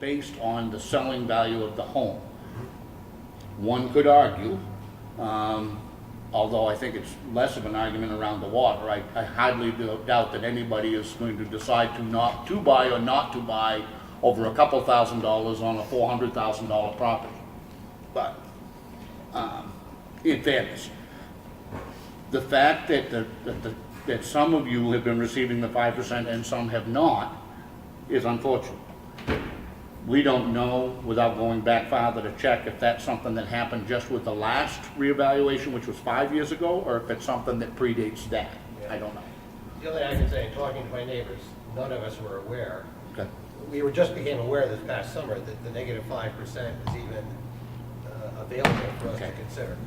based on the selling value of the home. One could argue, although I think it's less of an argument around the water, I hardly doubt that anybody is going to decide to not to buy or not to buy over a couple $1,000s on a $400,000 property. But in fairness, the fact that some of you have been receiving the 5% and some have not is unfortunate. We don't know, without going back farther to check, if that's something that happened just with the last reevaluation, which was 5 years ago, or if it's something that predates that. Yeah. I don't know. The only thing I can say, talking to my neighbors, none of us were aware. Okay. We just became aware this past summer that the negative 5% was even available for us to consider.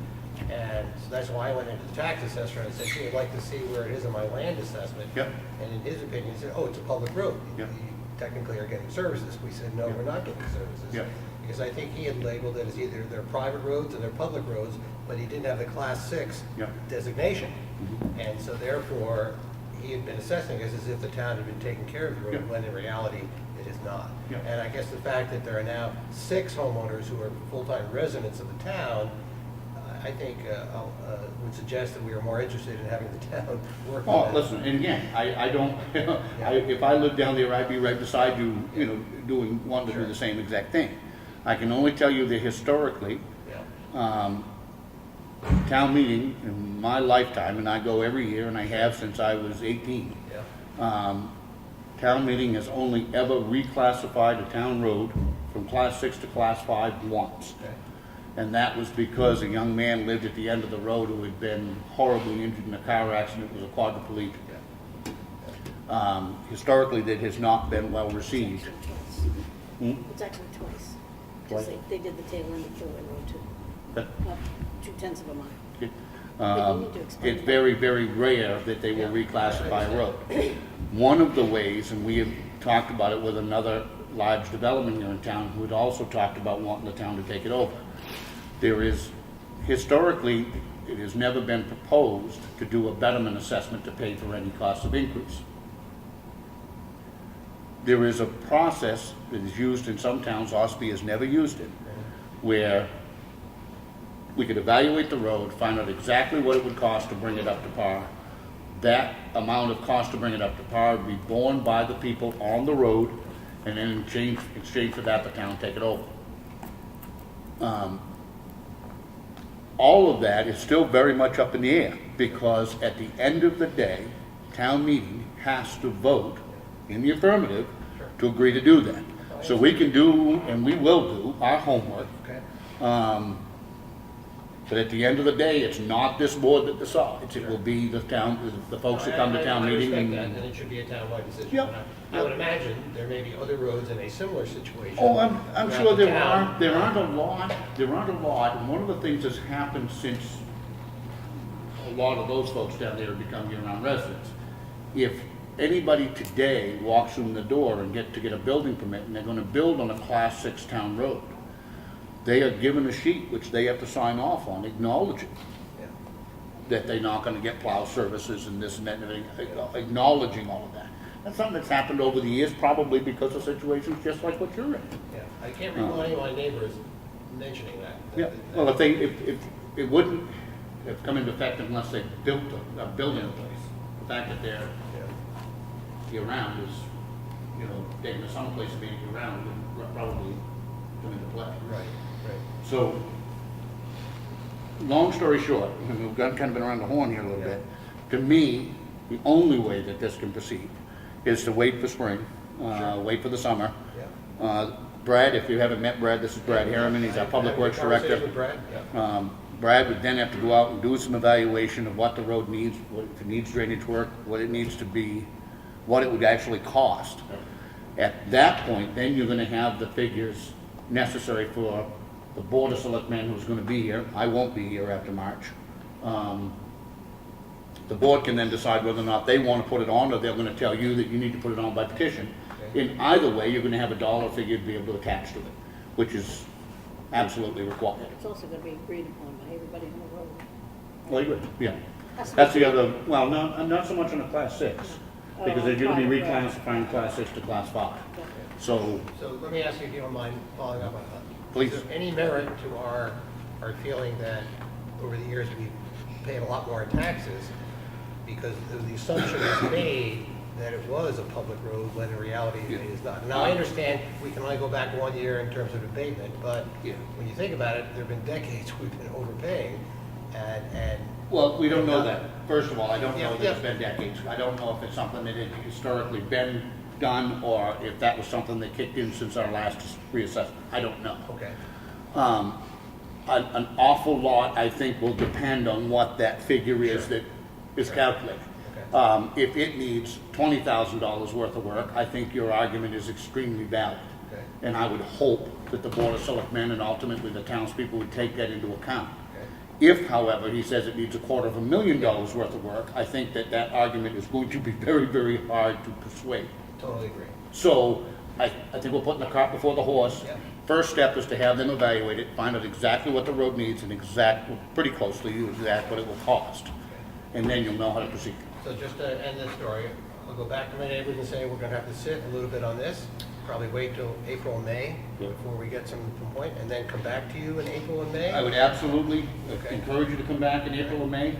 And so that's why I went into the tax assessor and I said, I'd like to see where it is in my land assessment. Yep. And in his opinion, he said, oh, it's a public road. Yep. You technically are getting services. We said, no, we're not getting services. Yep. Because I think he had labeled it as either they're private roads or they're public roads, but he didn't have the class 6 designation. Mm-hmm. And so therefore, he had been assessing us as if the town had been taking care of the road, when in reality, it is not. And I guess the fact that there are now 6 homeowners who are full-time residents of the town, I think would suggest that we are more interested in having the town work on that. Listen, and again, I don't, if I lived down there, I'd be right beside you, wanting to do the same exact thing. I can only tell you that historically, town meeting in my lifetime, and I go every year, and I have since I was 18, town meeting has only ever reclassified a town road from class 6 to class 5 once. Okay. And that was because a young man lived at the end of the road who had been horribly injured in a car accident, was a quadriplegic. Historically, that has not been well received. It's actually twice. Because they did the tail end of Kilway Road too. Okay. About 0.2 of a mile. It's very, very rare that they will reclassify a road. One of the ways, and we have talked about it with another large development here in town who had also talked about wanting the town to take it over. There is, historically, it has never been proposed to do a betterment assessment to pay for any cost of increase. There is a process that is used in some towns, Ossipee has never used it, where we could evaluate the road, find out exactly what it would cost to bring it up to par. That amount of cost to bring it up to par would be borne by the people on the road, and then in exchange for that, the town take it over. All of that is still very much up in the air, because at the end of the day, town meeting has to vote in the affirmative to agree to do that. So we can do, and we will do, our homework. But at the end of the day, it's not this board that decides. It will be the town, the folks that come to town meeting. I respect that, and it should be a town-wide decision. I would imagine there may be other roads in a similar situation. Oh, I'm sure there aren't a lot, and one of the things that's happened since a lot of those folks down there have become year-round residents. If anybody today walks through the door and get a building permit, and they're gonna build on a class 6 town road, they are given a sheet which they have to sign off on, acknowledging that they're not gonna get plow services and this and that and everything, acknowledging all of that. That's something that's happened over the years, probably because of situations just like what you're in. Yeah, I can't recall any of my neighbors mentioning that. Yeah, well, if it wouldn't have come into effect unless they built a building place. The fact that they're year-round is, taking to some place being year-round would probably come into play. Right. So, long story short, and we've kind of been around the horn here a little bit, to me, the only way that this can proceed is to wait for spring, wait for the summer. Brad, if you haven't met Brad, this is Brad Harriman, he's our Public Works Director. Brad would then have to go out and do some evaluation of what the road needs, if it needs drainage work, what it needs to be, what it would actually cost. At that point, then you're going to have the figures necessary for the Board of Selectmen who's going to be here. I won't be here after March. The board can then decide whether or not they want to put it on, or they're going to tell you that you need to put it on by petition. In either way, you're going to have a dollar figure to be able to attach to it, which is absolutely required. It's also going to be agreed upon by everybody on the road. Well, you would, yeah. That's the other, well, not so much on a class 6, because they're going to be reclassifying class 6 to class 5. So, So let me ask you if you don't mind following up on that. Please. Is there any merit to our feeling that over the years we've paid a lot more taxes because the assumption was made that it was a public road when in reality it is not? Now, I understand we can only go back 1 year in terms of abatement, but Yeah. when you think about it, there have been decades we've been overpaying and well, we don't know that. First of all, I don't know that Yeah, it's been decades. I don't know if it's something that had historically been done or if that was something that kicked in since our last reassessment. I don't know. okay. An awful lot, I think, will depend on what that figure is Sure. that is calculated. Okay. If it needs $20,000 worth of work, I think your argument is extremely valid. Okay. And I would hope that the Board of Selectmen and ultimately the townspeople would take that into account. Okay. If, however, he says it needs $250,000 worth of work, I think that that argument is going to be very, very hard to persuade. Totally agree. So I think we're putting the cart before the horse. Yeah. First step is to have them evaluate it, find out exactly what the road needs and pretty closely, exact what it will cost. And then you'll know how to proceed. So just to end this story, I'll go back to my neighbors and say we're gonna have to sit a little bit on this, probably wait till April, May, Yeah. before we get some point, and then come back to you in April and May? I would absolutely Okay. encourage you to come back in April or May,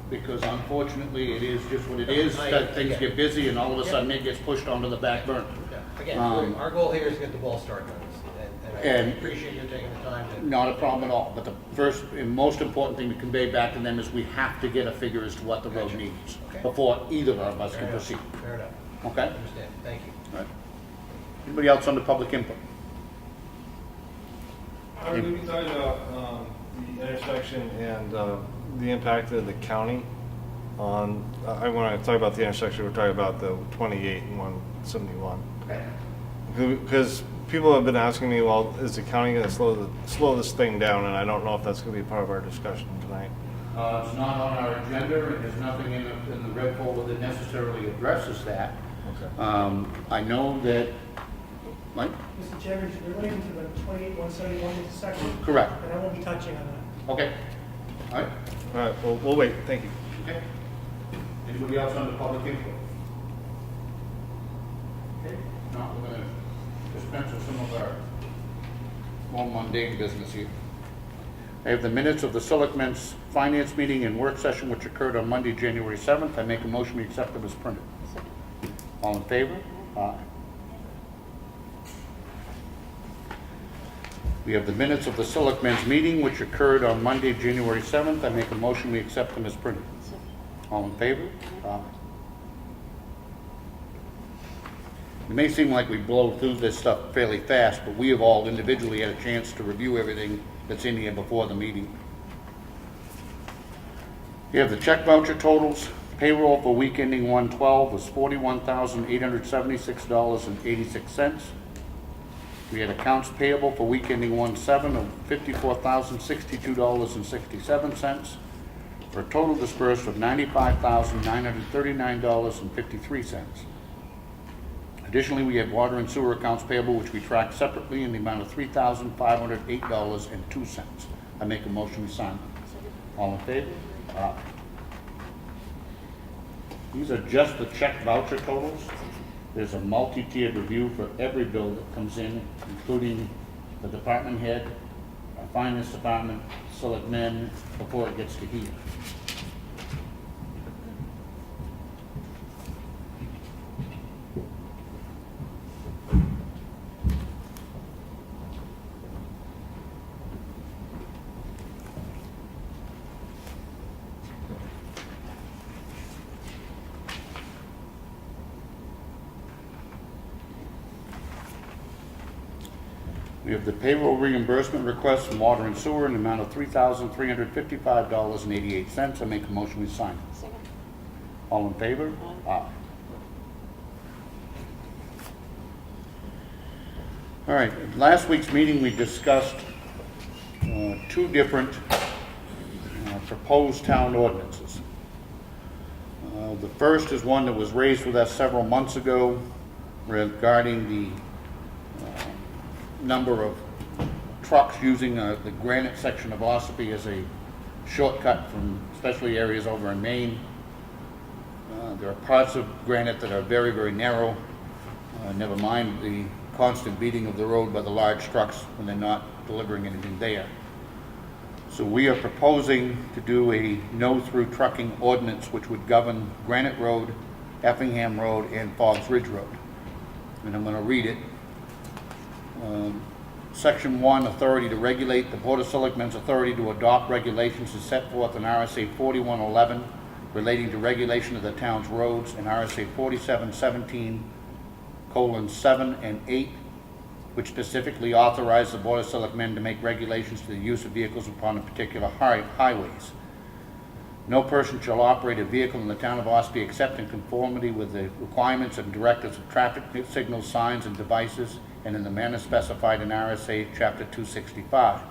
because unfortunately, it is just what it is. That things get busy and all of a sudden it gets pushed onto the back burner. Yeah. Again, Um, our goal here is to get the ball started on this, and I And- appreciate you taking the time to. Not a problem at all, but the first and most important thing to convey back to them is we have to get a figure as to what the road needs Okay. before either of us Fair can enough. proceed. Fair enough. Okay? Understand, thank you. All right. Anybody else under public input? I would be talking about the intersection and the impact of the county on, I want to talk about the intersection, we're talking about the 28 and 171. Okay. Because people have been asking me, well, is the county going to slow this thing down? And I don't know if that's going to be part of our discussion tonight. It's not on our agenda, and there's nothing in the red folder that necessarily addresses that. Okay. I know that, Mike? Mr. Chairman, relating to the 28-171 intersection, Correct. and I won't be touching on that. Okay. All right. All right, well, we'll wait. Thank you. Okay. Anybody else under public input? Okay. Now, we're going to dispense with some of our more mundane business here. I have the minutes of the Selectmen's Finance Meeting and Work Session which occurred on Monday, January 7th. I make a motion we accept them as printed. All in favor? Aye. We have the minutes of the Selectmen's Meeting which occurred on Monday, January 7th. I make a motion we accept them as printed. All in favor? Aye. It may seem like we blow through this stuff fairly fast, but we have all individually had a chance to review everything that's in here before the meeting. You have the check voucher totals. Payroll for week ending 1/12 was $41,876.86. We had accounts payable for week ending 1/7 of $54,062.67 for a total disbursed of $95,939.53. Additionally, we had water and sewer accounts payable, which we tracked separately in the amount of $3,508.02. I make a motion to sign. All in favor? Aye. These are just the check voucher totals. There's a multi-tiered review for every bill that comes in, including the department head, our finance department, selectmen, before it gets to here. We have the payroll reimbursement request from water and sewer in the amount of $3,355.88. I make a motion we sign. Second. All in favor? Aye. All right, at last week's meeting, we discussed two different proposed town ordinances. The first is one that was raised with us several months ago regarding the number of trucks using the granite section of Ossipee as a shortcut from especially areas over in Maine. There are parts of granite that are very, very narrow. Never mind the constant beating of the road by the large trucks when they're not delivering anything there. So we are proposing to do a no-through trucking ordinance which would govern Granite Road, Effingham Road, and Foggs Ridge Road. And I'm going to read it. Section 1, authority to regulate. The Board of Selectmen's authority to adopt regulations is set forth in RSA 4111 relating to regulation of the town's roads, and RSA 4717:7 and 8, which specifically authorize the Board of Selectmen to make regulations to the use of vehicles upon a particular highways. No person shall operate a vehicle in the town of Ossipee except in conformity with the requirements and directives of traffic signals, signs, and devices, and in the manner specified in RSA Chapter 265.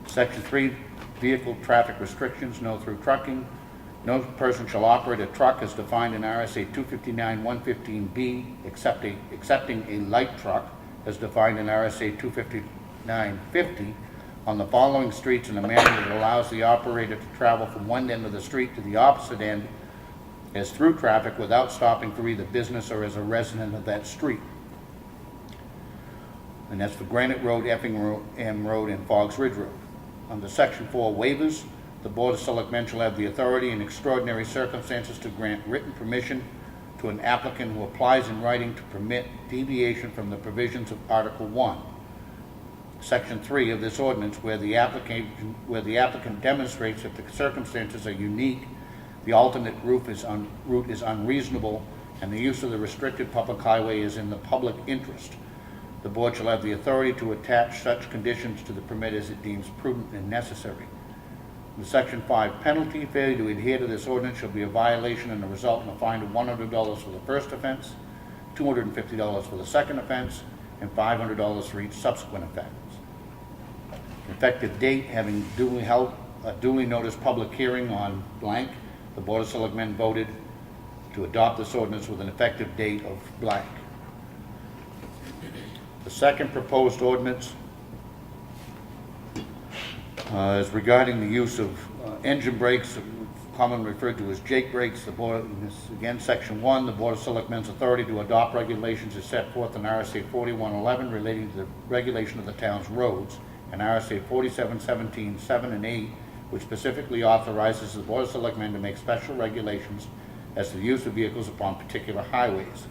Section 3, vehicle traffic restrictions, no through trucking. No person shall operate a truck as defined in RSA 259-115B, excepting a light truck as defined in RSA 259-50 on the following streets in a manner that allows the operator to travel from one end of the street to the opposite end as through traffic without stopping for either business or as a resident of that street. And that's for Granite Road, Effingham Road, and Foggs Ridge Road. Under Section 4, waivers, the Board of Selectmen shall have the authority in extraordinary circumstances to grant written permission to an applicant who applies in writing to permit deviation from the provisions of Article 1. Section 3 of this ordinance, where the applicant demonstrates that the circumstances are unique, the alternate route is unreasonable, and the use of the restricted public highway is in the public interest. The Board shall have the authority to attach such conditions to the permit as it deems prudent and necessary. In Section 5, penalty, failure to adhere to this ordinance shall be a violation and result in a fine of $100 for the first offense, $250 for the second offense, and $500 for each subsequent offense. Effective date, having duly held a duly noticed public hearing on blank, the Board of Selectmen voted to adopt this ordinance with an effective date of blank. The second proposed ordinance is regarding the use of engine brakes, commonly referred to as Jake brakes. The Board, again, Section 1, the Board of Selectmen's authority to adopt regulations is set forth in RSA 4111 relating to the regulation of the town's roads, and RSA 4717:7 and 8, which specifically authorizes the Board of Selectmen to make special regulations as to the use of vehicles upon particular highways.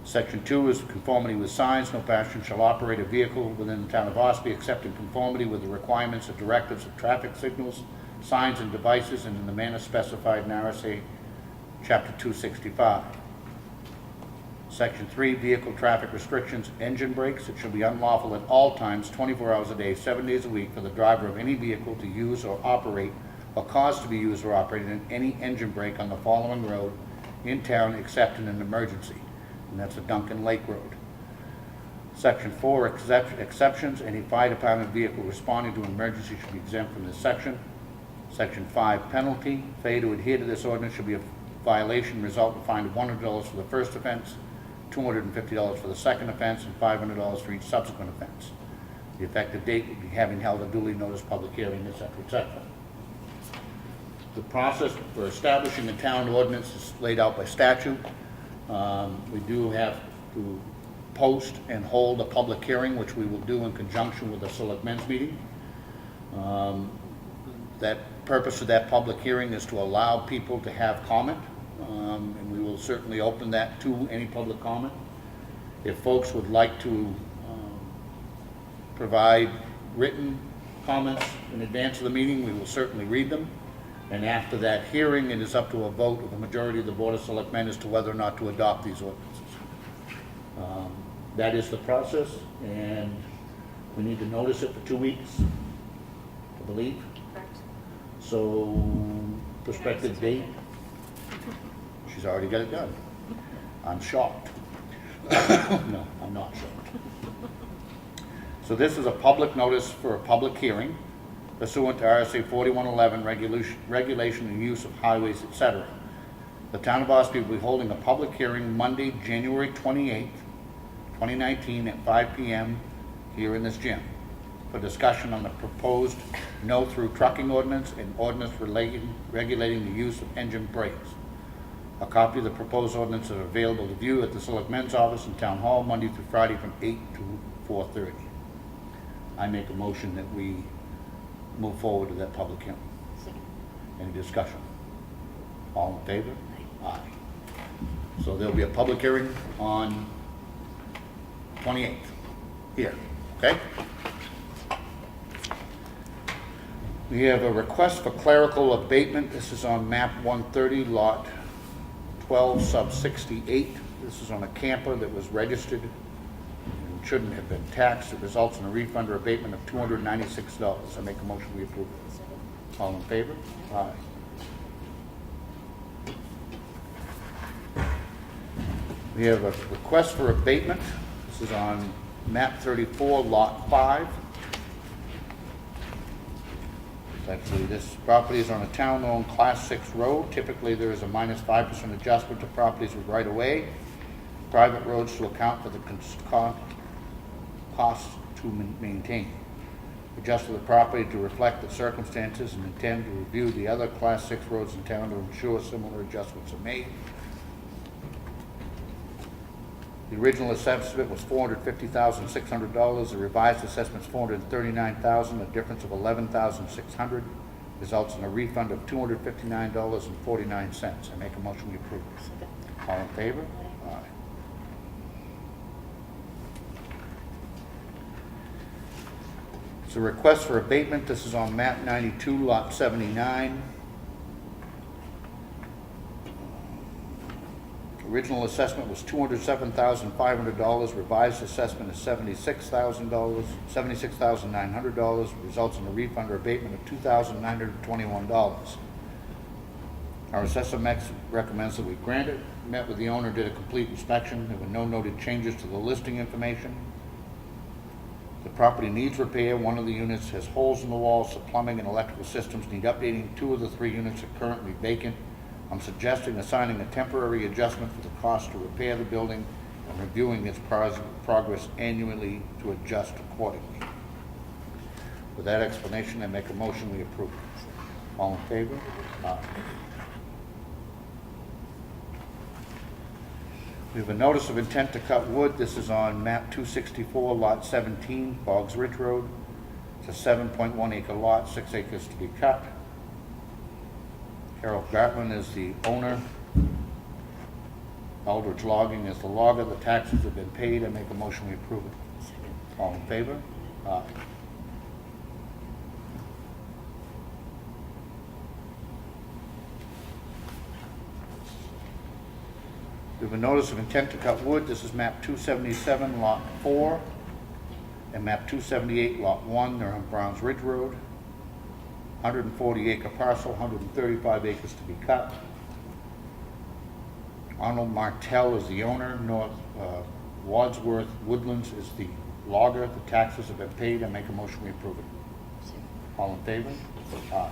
Section 2 is conformity with signs. No person shall operate a vehicle within the town of Ossipee except in conformity with the requirements and directives of traffic signals, signs, and devices, and in the manner specified in RSA Chapter 265. Section 3, vehicle traffic restrictions, engine brakes. It shall be unlawful at all times, 24 hours a day, 7 days a week, for the driver of any vehicle to use or operate or cause to be used or operated in any engine brake on the following road in town except in an emergency, and that's the Duncan Lake Road. Section 4, exceptions. Any fire department vehicle responding to an emergency should be exempt from this section. Section 5, penalty. Failure to adhere to this ordinance should be a violation, result in a fine of $100 for the first offense, $250 for the second offense, and $500 for each subsequent offense. The effective date would be having held a duly noticed public hearing, etc., etc. The process for establishing a town ordinance is laid out by statute. We do have to post and hold a public hearing, which we will do in conjunction with the selectmen's meeting. That purpose of that public hearing is to allow people to have comment, and we will certainly open that to any public comment. If folks would like to provide written comments in advance of the meeting, we will certainly read them. And after that hearing, it is up to a vote of the majority of the Board of Selectmen as to whether or not to adopt these ordinances. That is the process, and we need to notice it for 2 weeks, I believe. Correct. So, prospective date, she's already got it done. I'm shocked. No, I'm not shocked. So this is a public notice for a public hearing pursuant to RSA 4111, regulation and use of highways, etc. The town of Ossipee will be holding a public hearing Monday, January 28th, 2019 at 5 p.m. here in this gym for discussion on the proposed no-through trucking ordinance and ordinance regulating the use of engine brakes. A copy of the proposed ordinance is available to view at the Selectmen's office in Town Hall, Monday through Friday from 8 to 4:30. I make a motion that we move forward to that public hearing. Second. Any discussion? All in favor? Aye. So there'll be a public hearing on 28th here, okay? We have a request for clerical abatement. This is on map 130, lot 12, sub 68. This is on a camper that was registered and shouldn't have been taxed. It results in a refund or abatement of $296. I make a motion we approve it. Second. All in favor? Aye. We have a request for abatement. This is on map 34, lot 5. Actually, this property is on a town-owned Class 6 road. Typically, there is a minus 5% adjustment to properties with right-of-way, private roads to account for the costs to maintain. Adjust the property to reflect the circumstances and intend to review the other Class 6 roads in town to ensure similar adjustments are made. The original assessment was $450,600. The revised assessment is $439,000. A difference of $11,600 results in a refund of $259.49. I make a motion we approve. Second. All in favor? Aye. Aye. It's a request for abatement. This is on map 92, lot 79. Original assessment was $207,500. Revised assessment is $76,900. Results in a refund or abatement of $2,921. Our assessor recommends that we grant it. Met with the owner, did a complete inspection. There were no noted changes to the listing information. The property needs repair. One of the units has holes in the walls. The plumbing and electrical systems need updating. 2 of the 3 units are currently vacant. I'm suggesting assigning a temporary adjustment for the cost to repair the building and reviewing its progress annually to adjust accordingly. With that explanation, I make a motion we approve. All in favor? Aye. We have a notice of intent to cut wood. This is on map 264, lot 17, Boggs Ridge Road. It's a 7.1 acre lot, 6 acres to be cut. Carol Gartman is the owner. Eldridge Logging is the logger. The taxes have been paid. I make a motion we approve it. Second. All in favor? Aye. We have a notice of intent to cut wood. This is map 277, lot 4, and map 278, lot 1. They're on Browns Ridge Road. 140 acre parcel, 135 acres to be cut. Arnold Martell is the owner. North Wadsworth Woodlands is the logger. The taxes have been paid. I make a motion we approve it. Second. All in favor? Aye.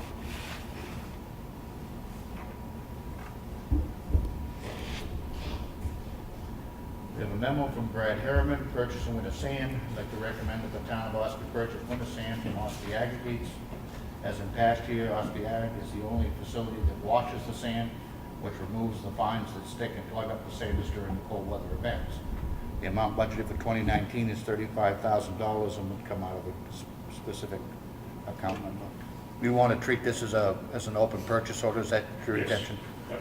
We have a memo from Brad Harriman, purchasing winter sand. I'd like to recommend that the town of Ossipee purchase winter sand from Ossipee Aggregates. As in past year, Ossipee Ag is the only facility that washes the sand, which removes the fines that stick and plug up the sanders during the cold weather events. The amount budgeted for 2019 is $35,000 and would come out of a specific account number. We want to treat this as an open purchase order. Is that your Yes. intention? Yep.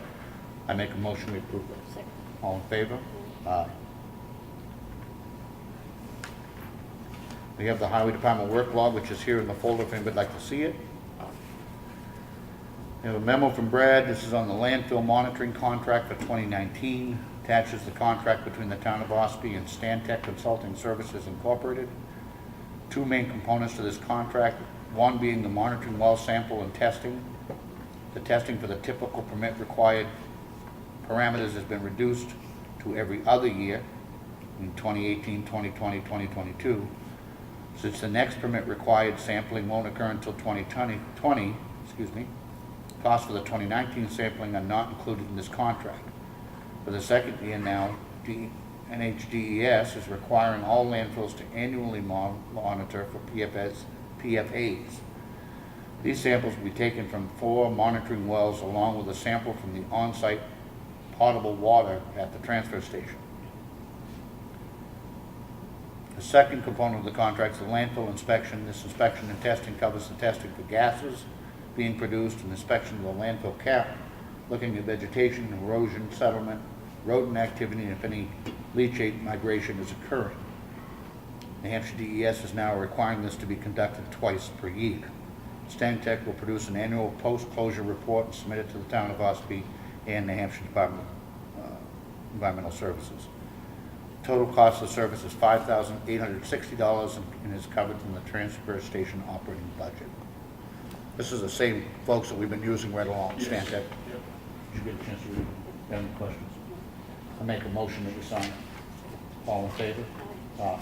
I make a motion we approve it. Second. All in favor? Aye. We have the Highway Department work log, which is here in the folder if anybody would like to see it. We have a memo from Brad. This is on the landfill monitoring contract for 2019. Attaches the contract between the town of Ossipee and Stantec Consulting Services Incorporated. 2 main components to this contract, one being the monitoring well sample and testing. The testing for the typical permit required parameters has been reduced to every other year in 2018, 2020, 2022. Since the next permit required sampling won't occur until 2020, costs for the 2019 sampling are not included in this contract. For the second year now, NHDES is requiring all landfills to annually monitor for PFAs. These samples will be taken from 4 monitoring wells along with a sample from the on-site potable water at the transfer station. The second component of the contract is the landfill inspection. This inspection and testing covers the testing for gases being produced and inspection of the landfill cap, looking at vegetation, erosion, settlement, rodent activity, and if any leachate migration is occurring. New Hampshire DES is now requiring this to be conducted twice per year. Stantec will produce an annual post-closure report and submit it to the town of Ossipee and New Hampshire Department of Environmental Services. Total cost of the service is $5,860 and is covered in the transfer station operating budget. This is the same folks that we've been using right along, Yes. Stantec. Yep. Did you get a chance to read it? Have any questions? I make a motion that we sign it. All in favor? Aye.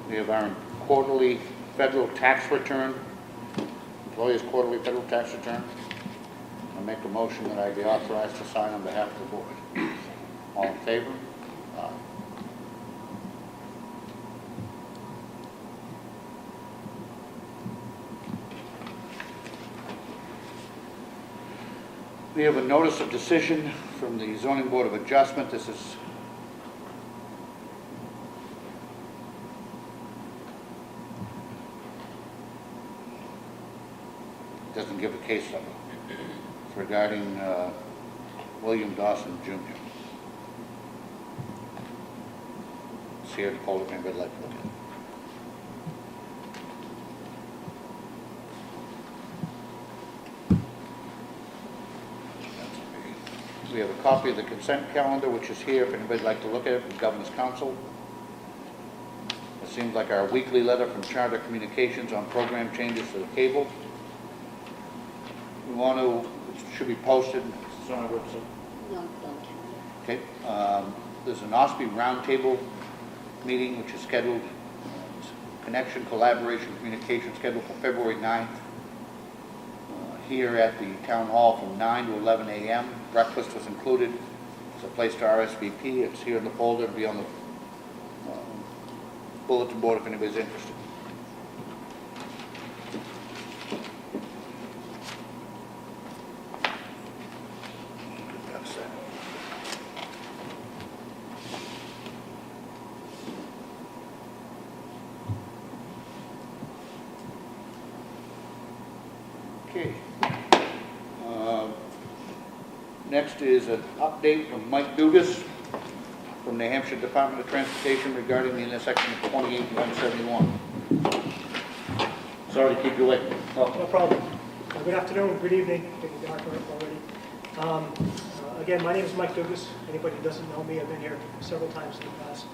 We have our quarterly federal tax return, employees' quarterly federal tax return. I make a motion that I be authorized to sign on behalf of the board. All in favor? Aye. We have a notice of decision from the Zoning Board of Adjustment. This is doesn't give a case number. It's regarding William Dawson Jr. It's here to hold it, anybody like to look at it. We have a copy of the consent calendar, which is here if anybody'd like to look at it from Governor's Council. It seems like our weekly letter from Charter Communications on program changes to the cable. We want to, it should be posted, it's on our website. No, Okay, there's an Ossipee roundtable meeting which is scheduled, connection, collaboration, communication scheduled for February 9th. Here at the Town Hall from 9 to 11 a.m. Breakfast was included. It's a place to RSVP. It's here in the folder. It'll be on the bulletin board if anybody's interested. Okay. Next is an update from Mike Dugas from New Hampshire Department of Transportation regarding the intersection of 28 and 171. Sorry to keep you late. No problem. Good afternoon, good evening, getting dark already. Again, my name is Mike Dugas. Anybody who doesn't know me, I've been here several times in the past.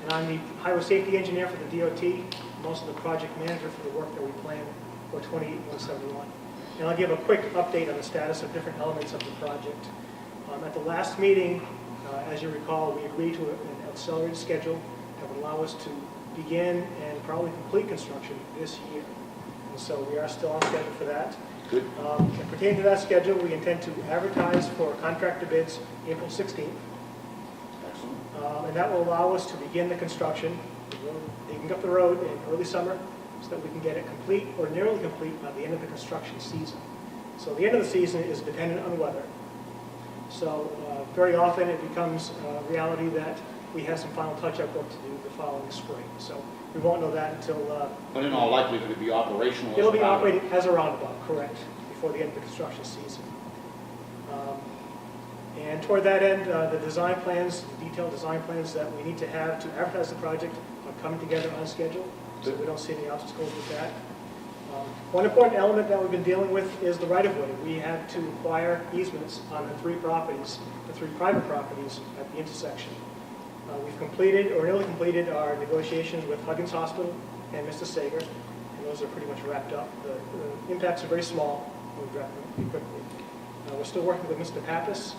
And I'm the highway safety engineer for the DOT, I'm also the project manager for the work that we plan for 28 and 171. And I'll give a quick update on the status of different elements of the project. At the last meeting, as you recall, we agreed to an accelerated schedule that would allow us to begin and probably complete construction this year. And so we are still on schedule for that. Good. And pertaining to that schedule, we intend to advertise for contractor bids April 16th. Excellent. And that will allow us to begin the construction, digging up the road in early summer so that we can get it complete or nearly complete by the end of the construction season. So the end of the season is dependent on weather. So very often it becomes a reality that we have some final touch-up work to do the following spring. So we won't know that until... But in all likelihood, it'll be operational. as It'll be a roundabout. operating as a roundabout, correct, before the end of the construction season. And toward that end, the design plans, the detailed design plans that we need to have to advertise the project are coming together on schedule, so we don't see any obstacles with that. One important element that we've been dealing with is the right-of-way. We had to acquire easements on the three properties, the three private properties at the intersection. We've completed, or nearly completed, our negotiations with Huggins Hospital and Mr. Sager, and those are pretty much wrapped up. The impacts are very small, we've wrapped them pretty quickly. We're still working with Mr. Pappas.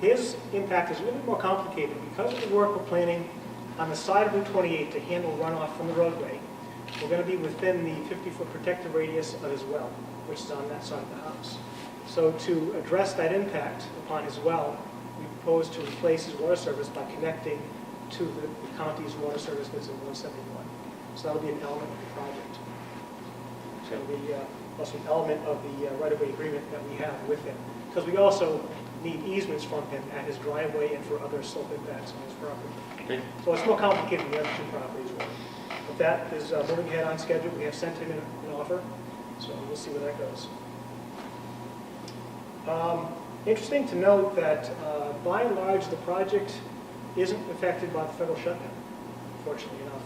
His impact is a little bit more complicated because of the work we're planning on the side of Route 28 to handle runoff from the roadway. We're going to be within the 50-foot protective radius of his well, which is on that side of the house. So to address that impact upon his well, we propose to replace his water service by connecting to the county's water service that's in 171. So that'll be an element of the project. It's going to be also an element of the right-of-way agreement that we have with him. Because we also need easements from him at his driveway and for other slope impacts on his property. Okay. So it's more complicated than the other two properties were. But that is moving ahead on schedule. We have sent him an offer, so we'll see where that goes. Interesting to note that by and large the project isn't affected by the federal shutdown, fortunately enough.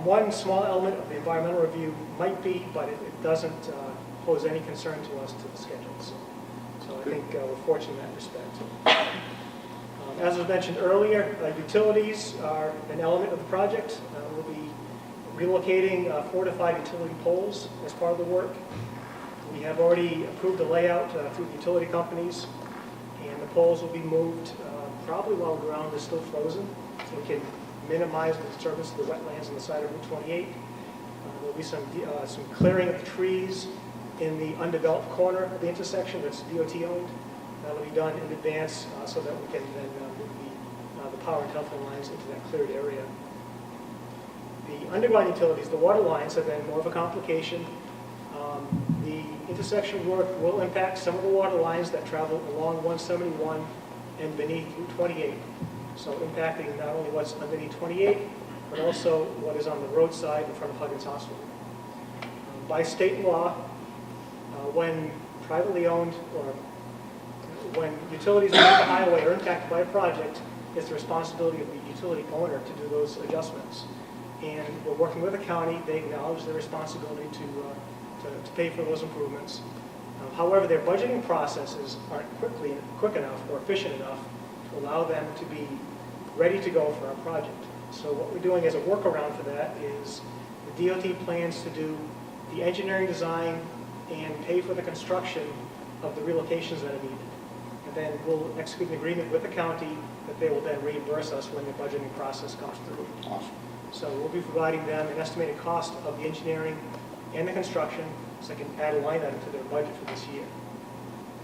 One small element of the environmental review might be, but it doesn't pose any concern to us to the schedules. So I think we're fortunate in that respect. As was mentioned earlier, utilities are an element of the project. We'll be relocating 4 to 5 utility poles as part of the work. We have already approved the layout through the utility companies, and the poles will be moved probably while the ground is still frozen, so we can minimize the disturbance of the wetlands on the side of Route 28. There'll be some clearing of the trees in the undeveloped corner of the intersection that's DOT owned. That'll be done in advance so that we can then move the power and telephone lines into that cleared area. The underground utilities, the water lines, have been more of a complication. The intersection work will impact some of the water lines that travel along 171 and beneath Route 28. So impacting not only what's underneath 28, but also what is on the roadside in front of Huggins Hospital. By state law, when privately owned or when utilities on the highway are impacted by a project, it's the responsibility of the utility owner to do those adjustments. And we're working with the county. They acknowledge their responsibility to pay for those improvements. However, their budgeting processes aren't quick enough or efficient enough to allow them to be ready to go for our project. So what we're doing as a workaround for that is the DOT plans to do the engineering design and pay for the construction of the relocations that are needed. And then we'll execute an agreement with the county that they will then reimburse us when the budgeting process comes through. Awesome. So we'll be providing them an estimated cost of the engineering and the construction, so they can add a line item to their budget for this year.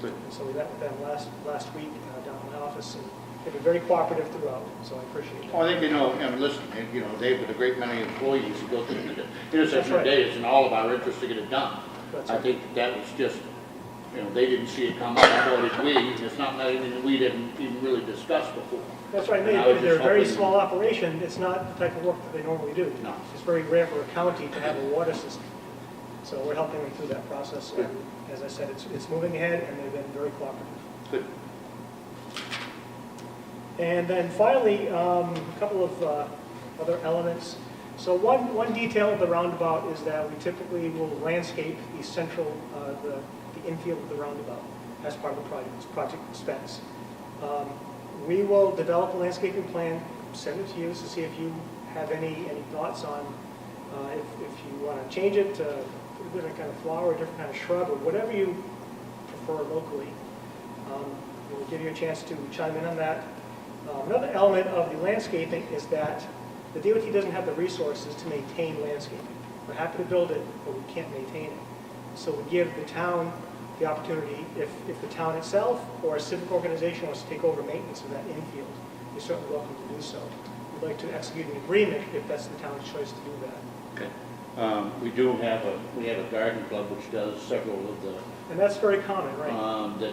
Good. And so we met with them last week down in my office, and they've been very cooperative throughout, so I appreciate that. Well, I think, listen, Dave, with a great many employees who go through the intersection right. today, it's in all of our interest to get it done. That's I right. think that was just, they didn't see it coming, nor did we. It's not anything that we didn't even really discuss before. That's right. And I was They're a just very hoping- small operation. It's not the type of work that they normally do. No. It's very rare for a county to have a water system. So we're helping them through that process. Good. And as I said, it's moving ahead, and they've been very cooperative. Good. And then finally, a couple of other elements. So one detail of the roundabout is that we typically will landscape the central, the infield of the roundabout as part of the project. It's project expense. We will develop a landscaping plan, send it to you to see if you have any thoughts on if you want to change it to a different kind of flower, a different kind of shrub, or whatever you prefer locally. We'll give you a chance to chime in on that. Another element of the landscaping is that the DOT doesn't have the resources to maintain landscaping. We're happy to build it, but we can't maintain it. So we give the town the opportunity, if the town itself or a civic organization wants to take over maintenance of that infield, you're certainly welcome to do so. We'd like to execute an agreement if that's the town's choice to do that. Okay. We have a garden club which does several of the, And that's very common, right? that,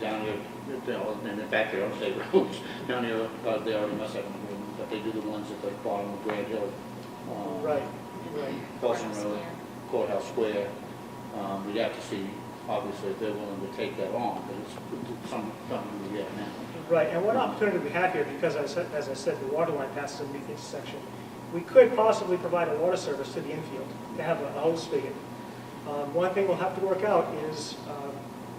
down here, and in fact, they're on state roads, down here, they already must have them, but they do the ones at the bottom of Grand Hill. Right. Folsom Road, Courthouse Square. We'd have to see, obviously, if they're willing to take that on, but it's something we have now. Right, and one opportunity we have here, because as I said, the water line passes underneath the intersection, we could possibly provide a water service to the infield, to have a hose spigot. One thing we'll have to work out is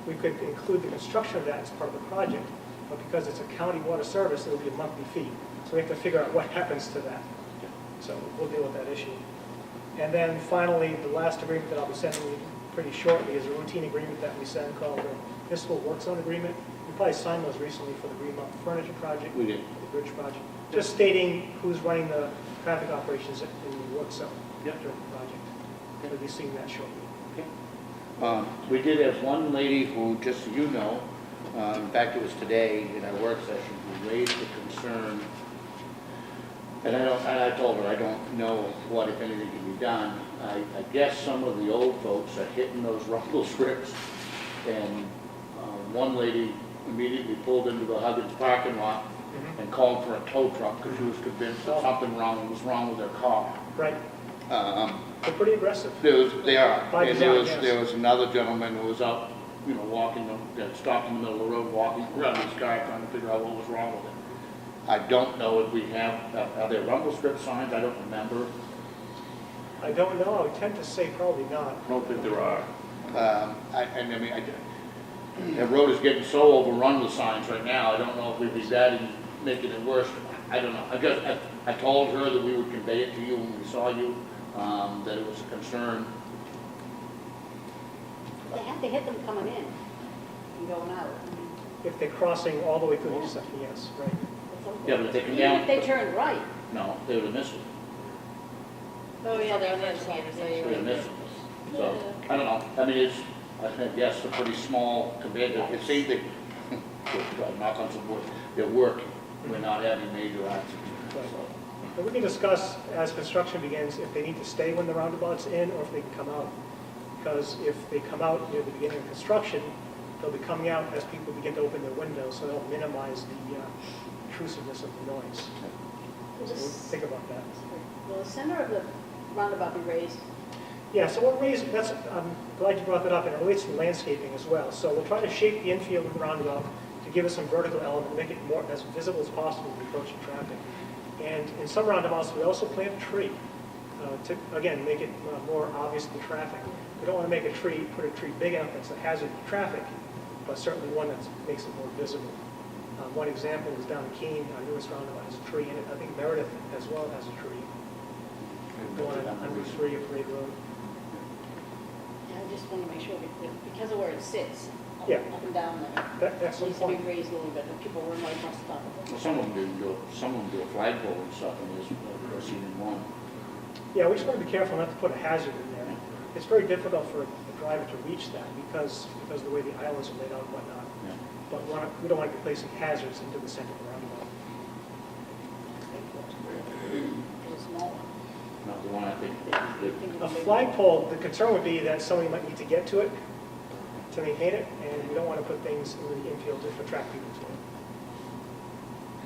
we could include the construction of that as part of the project, but because it's a county water service, it'll be a monthly fee. So we have to figure out what happens to that. So we'll deal with that issue. And then finally, the last agreement that I'll be sending you pretty shortly is a routine agreement that we send called the Municipal Work Zone Agreement. We probably signed those recently for the Green Mountain Furniture Project. We did. The bridge project. Just stating who's running the traffic operations in the work zone. during the project. We'll be seeing that shortly. We did have one lady who, just so you know, in fact, it was today in our work session, who raised the concern, and I told her I don't know what, if anything, can be done. I guess some of the old folks are hitting those rumble strips, and one lady immediately pulled into the Huggins parking lot and called for a tow truck because she was convinced that something was wrong with her car. Right. They're pretty aggressive. They are. By And design, yes. there was another gentleman who was out, walking, that stopped in the middle of the road, walking around his car, trying to figure out what was wrong with it. I don't know if we have, are there rumble strip signs? I don't remember. I don't know. I would tend to say probably not. I don't think there are. That road is getting so overrun with signs right now, I don't know if we'd be that in making it worse. I don't know. I told her that we would convey it to you when we saw you, that it was a concern. They have to hit them coming in and going out. I mean, If they're crossing all the way through the intersection, yes, right. it's okay. Yeah, but if they come Even down- if they turn right. No, they would have missed it. Oh, yeah, they're on the other side. They would have missed it. So, I don't know. I mean, I guess, a pretty small compared to, it seems that, knock on some wood, they're working. We're not having major accidents. So, And we can discuss as construction begins if they need to stay when the roundabout's in or if they can come out. Because if they come out near the beginning of construction, they'll be coming out as people begin to open their windows, so they'll minimize the intrusiveness of the noise. So we'll think about that. Will the center of the roundabout be raised? Yeah, so we'll raise, I'm glad you brought that up, and it relates to landscaping as well. So we'll try to shape the infield of the roundabout to give us some vertical element, make it more as visible as possible to approaching traffic. And in some roundabouts, we also plant a tree to, again, make it more obvious to the traffic. We don't want to make a tree, put a tree big enough that's a hazard to traffic, but certainly one that makes it more visible. One example is down in Keene, our newest roundabout has a tree in it. I think Meredith as well has a tree. Going on Route 3 of Parade Road. Yeah, I just want to make sure, because of where it sits, Yeah. up and down there, That's it one needs to be point. raised a little bit, and people run right across the top of it. Well, some of them do a flagpole and stuff, and I've seen in one. Yeah, we just want to be careful not to put a hazard in there. It's very difficult for a driver to reach that because of the way the islands are laid out and whatnot. Yeah. But we don't want to be placing hazards into the center of the roundabout. It's a small one. Not the one I think. A flagpole, the concern would be that somebody might need to get to it to maintain it, and we don't want to put things in the infield to attract people to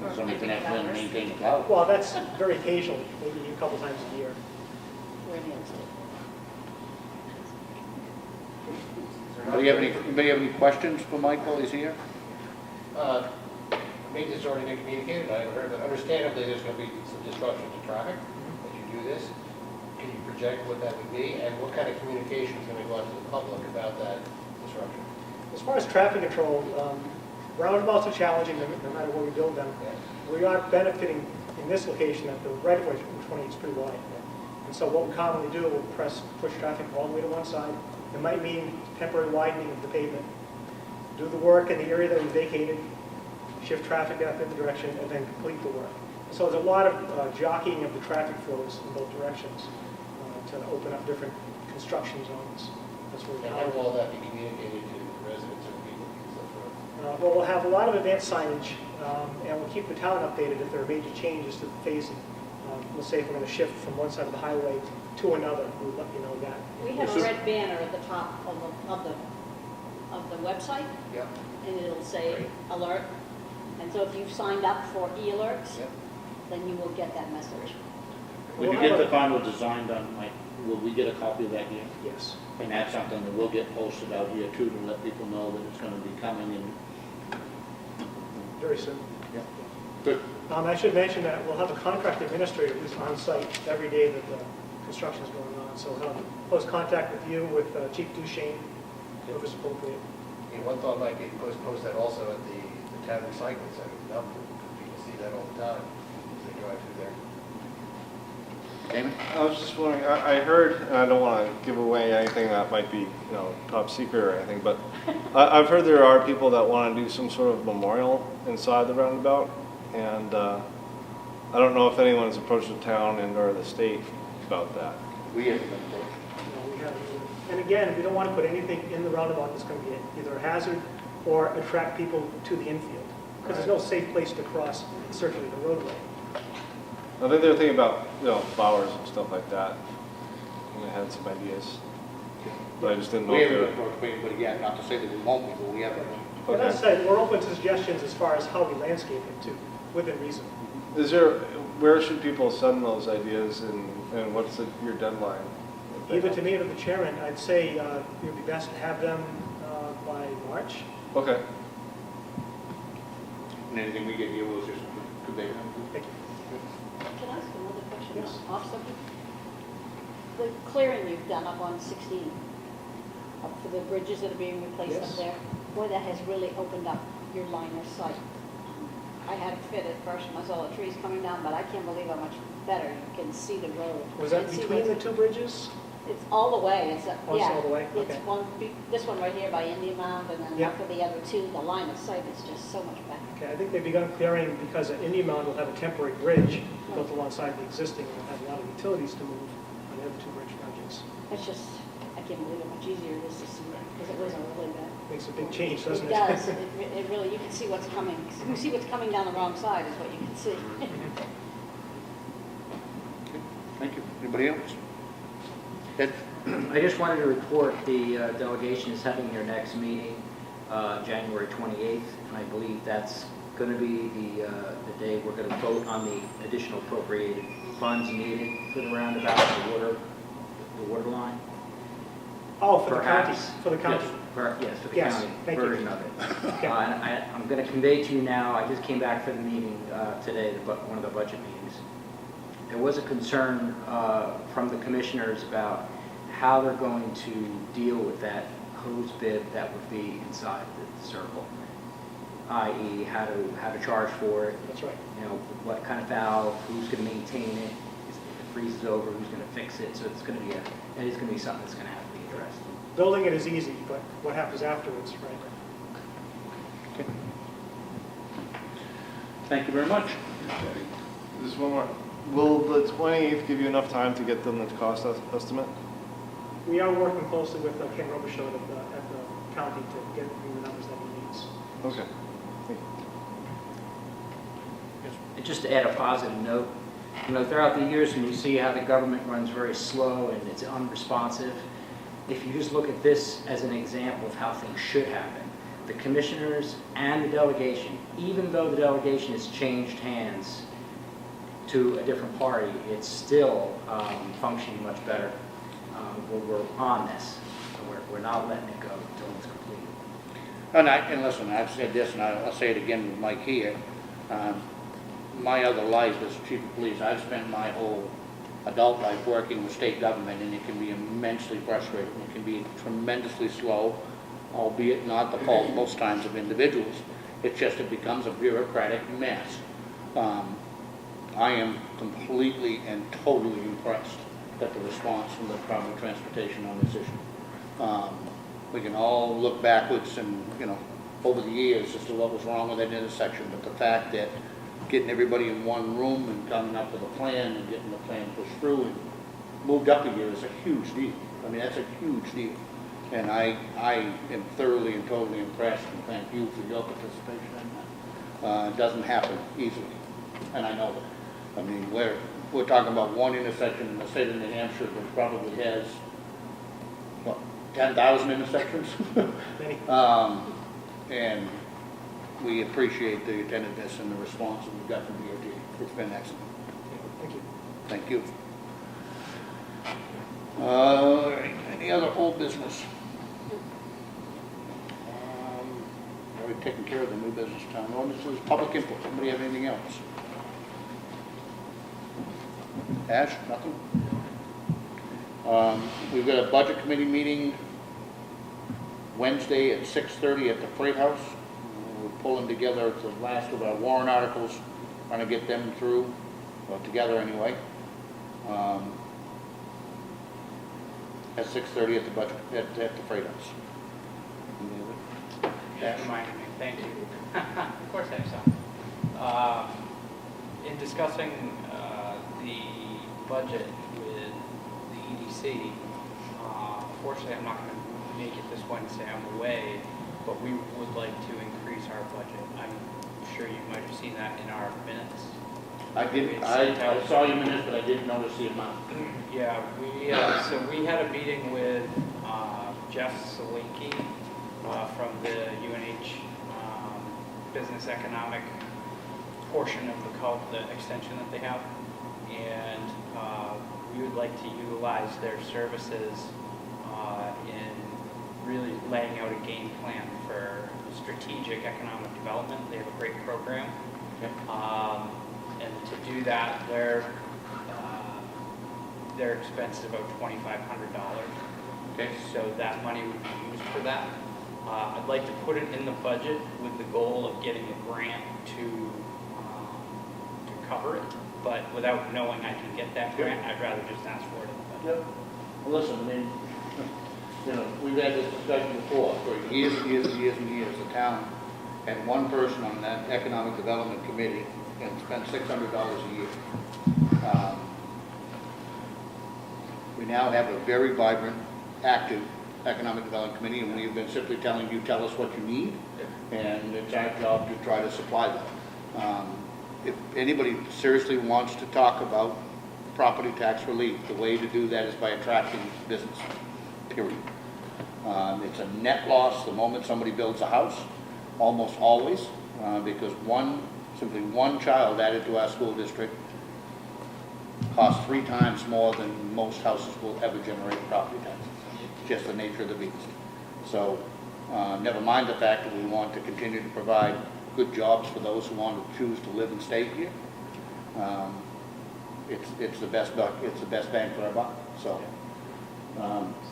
it. Somebody can have to maintain the cloud. Well, that's very occasional, maybe a couple times a year. Where the other state. Anybody have any questions for Mike while he's here? Maintenance already been communicated, I heard that understandably there's going to be some disruption to traffic as you do this. Can you project what that would be, and what kind of communication is going to go out to the public about that disruption? As far as traffic control, roundabouts are challenging no matter where we build them. We are benefiting in this location that the right-of-way from 20 is pretty wide. And so what we commonly do, we'll push traffic all the way to one side. It might mean temporary widening of the pavement. Do the work in the area that we vacated, shift traffic in a different direction, and then complete the work. So there's a lot of jockeying of the traffic flows in both directions to open up different construction zones. That's where we And how will all that be communicated to residents or people and so forth? Well, we'll have a lot of advanced signage, and we'll keep the town updated if there are major changes to the phasing. We'll say if we're going to shift from one side of the highway to another, we'll let you know that. We have a red banner at the top of the website, Yep. and it'll say Great. alert. And so if you've signed up for e-alerts, Yep. then you will get that message. When you get the final design done, Mike, will we get a copy of that here? Yes. And that's something that will get posted out here too, to let people know that it's gonna be coming and. Very soon. Yeah. Good. I should mention that we'll have a contract administrator who's on site every day that the construction is going on. So he'll have close contact with you, with Chief Duchesne, whoever's appropriate. And one thought might be to post that also at the town recycling center, because people see that all the time as they drive through there. Damon? I was just wondering, I heard, and I don't want to give away anything that might be, top secret or anything, but I've heard there are people that want to do some sort of memorial inside the roundabout, and I don't know if anyone's approached the town and or the state about that. We haven't been approached. We haven't either. And again, we don't want to put anything in the roundabout that's going to be either a hazard or attract people to the infield, because there's no safe place to cross and circulate the roadway. I think they were thinking about, flowers and stuff like that. And they had some ideas. But I just didn't know We if they haven't were... approached anybody yet, not to say that we won't be, but we haven't. And as I said, we're open to suggestions as far as how we landscape it too, within reason. Where should people send those ideas and what's your deadline? Either to me or to the chairman, I'd say it would be best to have them by March. Okay. And anything we get here, we'll just convey them. Thank you. Can I ask another question? Yes. Off subject? The clearing you've done up on 16, up for the bridges that are being replaced Yes. up there, boy, that has really opened up your line of sight. I had it fit at first when I saw the trees coming down, but I can't believe how much better you can see the road. Was that You can see between the what's- two bridges? It's all the way, it's, Oh, it's yeah. all the way? It's Okay. this one right here by Indian Mound, and then Yeah. after the other two, the line of sight is just so much better. Okay, I think they've begun clearing because Indian Mound will have a temporary bridge built alongside the existing, and will have a lot of utilities to move on the other two bridge projects. It's just, I can't believe how much easier it is to see, because it wasn't really bad. Makes a big change, doesn't it? It does, it really, you can see what's coming. You see what's coming down the wrong side is what you can see. Thank you. Anybody else? Ed? I just wanted to report the delegation is having their next meeting January 28th, and I believe that's going to be the day we're going to vote on the additional appropriated funds needed for the roundabout, the water line. Oh, for the county, Perhaps. for the county. Yes, for the Yes, county thank you. version of it. Okay. And I'm going to convey to you now, I just came back from the meeting today, one of the budget meetings. There was a concern from the commissioners about how they're going to deal with that hose bib that would be inside the circle, i.e. how to charge for it, That's right. what kind of valve, who's going to maintain it, if it freezes over, who's going to fix it. So it's going to be it is going to be something that's going to have to be addressed. Building it is easy, but what happens afterwards, right? Okay. Thank you very much. Just one more. Will the 28th give you enough time to get them the cost estimate? We are working closely with Ken Robichaud at the county to get the numbers that he needs. Okay. Thank you. And just to add a positive note, throughout the years when you see how the government runs very slow and it's unresponsive, if you just look at this as an example of how things should happen, the commissioners and the delegation, even though the delegation has changed hands to a different party, it's still functioning much better. We're on this. We're not letting it go until it's completed. And listen, I've said this, and I'll say it again with Mike here. My other life as chief of police, I've spent my whole adult life working with state government, and it can be immensely frustrating. It can be tremendously slow, albeit not the fault most times of individuals. It's just it becomes a bureaucratic mess. I am completely and totally impressed at the response from the Department of Transportation on this issue. We can all look backwards and, over the years as to what was wrong with that intersection, but the fact that getting everybody in one room and coming up with a plan and getting the plan pushed through and moved up a year is a huge deal. I mean, that's a huge deal. And I am thoroughly and totally impressed, and thank you for your participation in that. It doesn't happen easily, and I know that. I mean, we're talking about one intersection in the state of New Hampshire that probably has, 10,000 intersections? Many. And we appreciate the attentiveness and the response that we've got from DOT. It's been excellent. Thank you. Thank you. All right, any other old business? Already taken care of the new business town ordinances, public input. Anybody have anything else? Ash, nothing? We've got a budget committee meeting Wednesday at 6:30 at the Freight House. We're pulling together the last of our warrant articles, trying to get them through, or together anyway. At 6:30 at the budget, at the Freight House. Just reminded me, thank you. Of course I have some. In discussing the budget with the OCC. Unfortunately, I'm not going to make it this Wednesday, I'm away, but we would like to increase our budget. I'm sure you might have seen that in our minutes. I saw your minutes, but I didn't notice the amount. Yeah, so we had a meeting with Jeff Salinki from the UNH business economic portion of the extension that they have. And we would like to utilize their services in really laying out a game plan for strategic economic development. They have a great program. Okay. And to do that, their expense is about $2,500. Okay. So that money would be used for that. I'd like to put it in the budget with the goal of getting a grant to cover it, but without knowing I can get that grant, I'd rather just ask for it in the budget. Well, listen, I mean, you know, we've had this discussion before, for years and years and years and years, the town had one person on that economic development committee and spent $600 a year. We now have a very vibrant, active economic development committee, and we've been simply telling you, tell us what you need, and it's our job to try to supply that. If anybody seriously wants to talk about property tax relief, the way to do that is by attracting business, period. It's a net loss the moment somebody builds a house, almost always, because simply one child added to our school district costs 3 times more than most houses will ever generate property taxes. Just the nature of the beast. So never mind the fact that we want to continue to provide good jobs for those who want to choose to live and stay here. It's the best bang for our buck. So So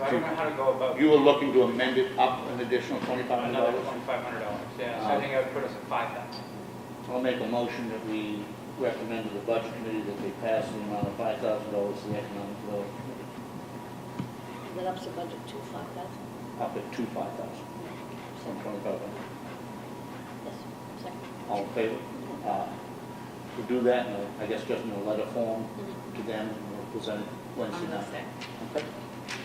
I don't know how to go about. you were looking to amend it up an additional $2,500. Another $2,500, yeah, so I think I would put us at 5,000. I'll make a motion that we recommend to the budget committee that they pass the amount of $5,000 to the economic development committee, That ups the budget to 5,000? up to $5,000 from $2,500. Yes, second. All in favor? We'll do that, and I guess just in a letter form to them, and we'll present it Wednesday night. Okay.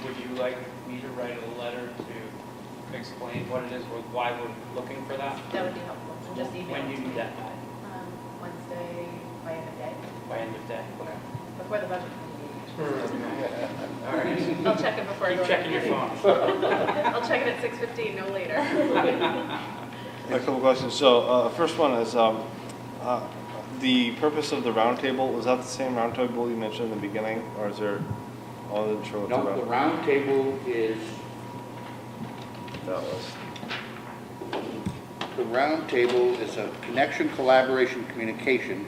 Would you like me to write a letter to explain what it is, why we're looking for that? That would be helpful, and just email. When do you need that by? Wednesday, by end of day, By end of day? Okay. before the budget committee. All right. I'll check it before I go. Keep checking your phone. I'll check it at 6:15, no later. A couple questions. So, first one is, the purpose of the roundtable, was that the same roundtable you mentioned in the beginning, or is there, I wasn't sure what No, the round table is, that was? the round table is a connection, collaboration, communication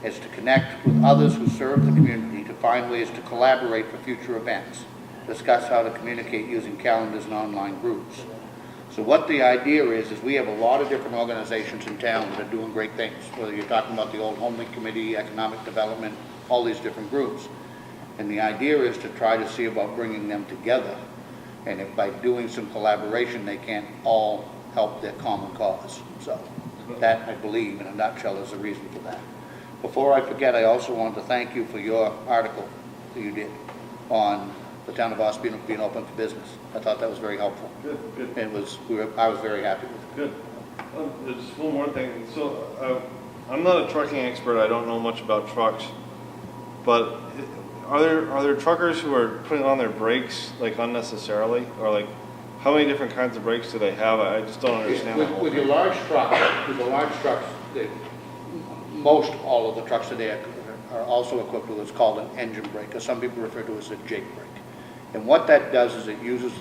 as to connect with others who serve the community to find ways to collaborate for future events, discuss how to communicate using calendars and online groups. So what the idea is we have a lot of different organizations in town that are doing great things, whether you're talking about the Old Home Week Committee, Economic Development, all these different groups. And the idea is to try to see about bringing them together. And if by doing some collaboration, they can't all help their common cause. So that, I believe, in a nutshell, is the reason for that. Before I forget, I also wanted to thank you for your article that you did on the town of Ossipee being open for business. I thought that was very helpful. Good, good. I was very happy with it. Good. There's one more thing. So, I'm not a trucking expert. I don't know much about trucks, but are there truckers who are putting on their brakes like unnecessarily, or like how many different kinds of brakes do they have? I just don't understand that whole With your thing. large trucks, most all of the trucks today are also equipped with what's called an engine brake, or some people refer to it as a Jake brake. And what that does is it uses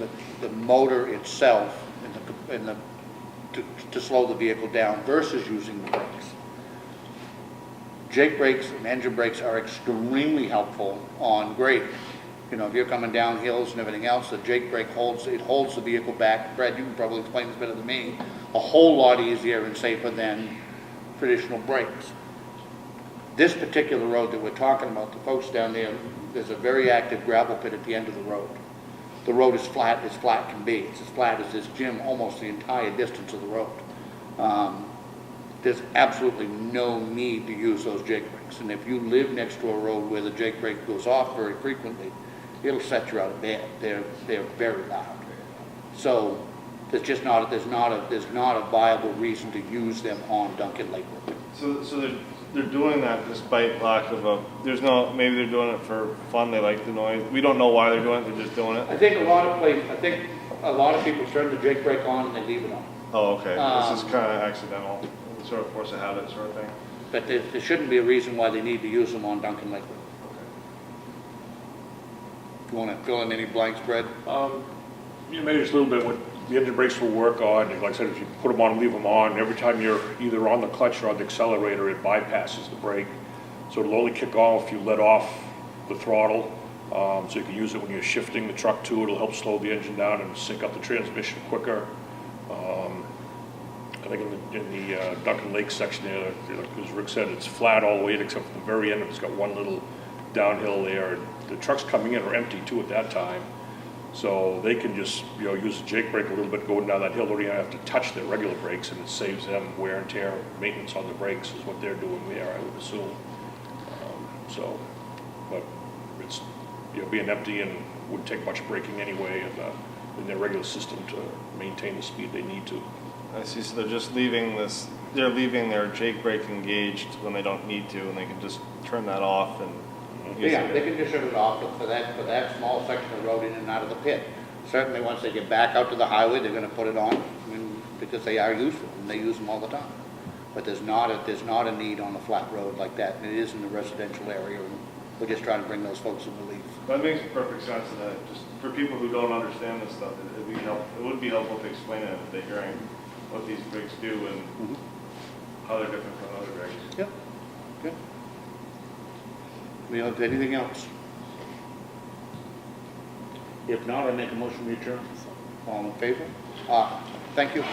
the motor itself to slow the vehicle down versus using the brakes. Jake brakes and engine brakes are extremely helpful on grading. You know, if you're coming down hills and everything else, the Jake brake holds the vehicle back. Brad, you can probably explain this better than me. A whole lot easier and safer than traditional brakes. This particular road that we're talking about, the folks down there, there's a very active gravel pit at the end of the road. The road is flat as flat can be. It's as flat as this gym, almost the entire distance of the road. There's absolutely no need to use those Jake brakes. And if you live next to a road where the Jake brake goes off very frequently, it'll set you out of bed. They're very loud. So there's just not, there's not a viable reason to use them on Duncan Lake Road. So they're doing that despite lack of a, there's no, maybe they're doing it for fun, they like the noise. We don't know why they're doing it, they're just doing I it. think a lot of people turn the Jake brake on and they leave it on. Oh, okay. This is kind of accidental, sort of force of habit sort of thing. But there shouldn't be a reason why they need to use them on Duncan Lake Road. You want to fill in any blanks, Brad? Maybe just a little bit what the engine brakes will work on. Like I said, if you put them on and leave them on, every time you're either on the clutch or on the accelerator, it bypasses the brake. So it'll only kick off if you let off the throttle. So you can use it when you're shifting the truck too. It'll help slow the engine down and sync up the transmission quicker. I think in the Duncan Lake section there, as Rick said, it's flat all the way in except for the very end. It's got one little downhill there. The trucks coming in are empty too at that time. So they can just, use the Jake brake a little bit going down that hill. They don't even have to touch their regular brakes, and it saves them wear and tear. Maintenance on the brakes is what they're doing there, I would assume. But it's being empty and wouldn't take much braking anyway in their regular system to maintain the speed they need to. I see, so they're just leaving this, they're leaving their Jake brake engaged when they don't need to, and they can just turn that off and use Yeah, it. they can just shut it off for that small section of road in and out of the pit. Certainly, once they get back out to the highway, they're going to put it on because they are useful and they use them all the time. But there's not a need on a flat road like that, and it is in the residential area. And we're just trying to bring those folks in relief. That makes perfect sense, and just for people who don't understand this stuff, it would be helpful to explain it if they're hearing what these brakes do and how they're different from other brakes. Yep. Good. We have anything else? If not, I make a motion to adjourn. All in favor? Thank you.